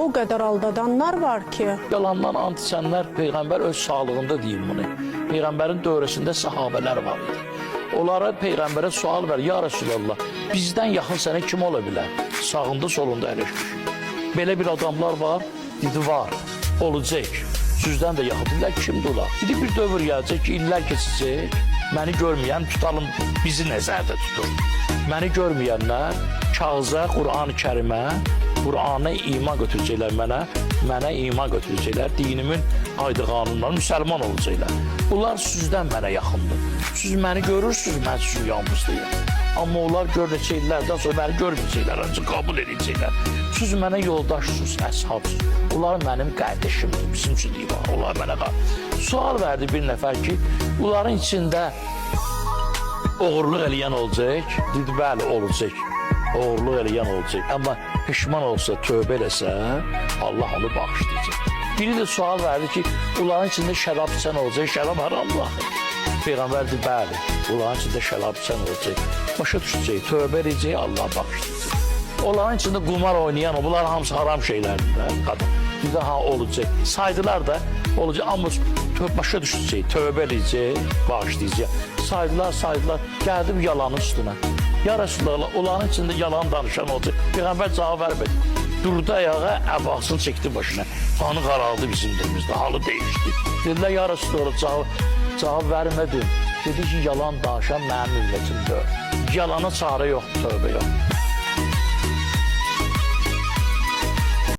o qədər aldadanlar var ki. Yalandan and içənlər Peyğəmbər öz sağlığında deyil bunu. Peyğəmbərin dövrəsində sahabələr var idi. Onlara Peyğəmbərə sual ver, ya Resulallah, bizdən yaxın sənə kim ola bilər? Sağında solunda əyləşmiş. Belə bir adamlar var, dedi var, olacaq. Sizdən də yaxın dedilər, kimdir olar? Dedi bir dövr gələcək ki, illər keçəcək, məni görməyən tutalım, bizi nəzərdə tutur. Məni görməyənlər kağıza, Qur'an-ı Kərimə, Qur'ana iman götürəcəklər mənə iman götürəcəklər, dinimin aydı qanunları, müsəlman olacaqlar. Bunlar sizdən mənə yaxındır. Siz məni görürsünüz, mən sizin yanınızdayım. Amma onlar görəcəklərdən sonra məni görməyəcəklər, ancaq qəbul edəcəklər. Siz mənə yoldaşsınız, əshabsınız. Onlar mənim qardaşımdır, bizim üçün deyil, onlar mənə qardaş. Sual verdi bir nəfər ki, bunların içində oğurluq eləyən olacaq? Dedi, bəli, olacaq. Oğurluq eləyən olacaq. Amma peşman olsa, tövbə eləsə, Allah onu bağışlayacaq. Biri də sual verdi ki, bunların içində şərab içən olacaq, şərab haramdır. Peyğəmbər deyir, bəli, bunların içində şərab içən olacaq. Başa düşəcək, tövbə edəcək, Allah bağışlayacaq. Onların içində qumar oynayan, bunlar hamısı haram şeylərdir, qadın. Bir də ha, olacaq. Saydılar da olacaq, amma başa düşəcək, tövbə edəcək, bağışlayacaq. Saydılar, gəldim yalanın üstünə. Ya Resulallah, onların içində yalan danışan olacaq. Peyğəmbər cavab vermədi. Durdu ayağa, əbasını çəkdi başına. Kanı qaraldı bizim dilimizdə, halı değişdi. Dedilər, ya Resulallah, cavab vermədim. Dedi ki, yalan danışan mənim ümmətimdir. Yalana çarə yoxdur, tövbə yox.